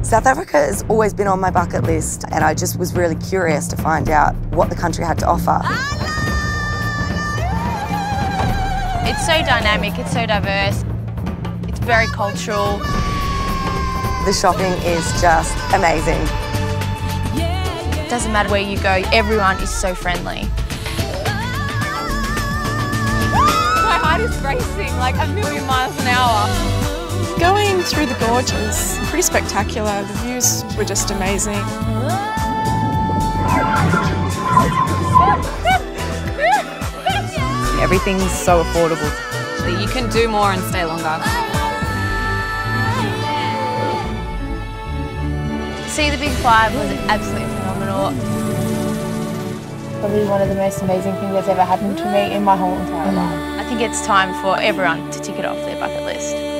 South Africa has always been on my bucket list, and I just was really curious to find out what the country had to offer. It's so dynamic, it's so diverse, it's very cultural. The shopping is just amazing. It doesn't matter where you go, everyone is so friendly. My heart is racing like a million miles an hour. Going through the gorge was pretty spectacular. The views were just amazing. Everything's so affordable. You can do more and stay longer. See the Big Five was absolutely phenomenal. Probably one of the most amazing things that's ever happened to me in my whole entire life. I think it's time for everyone to tick it off their bucket list.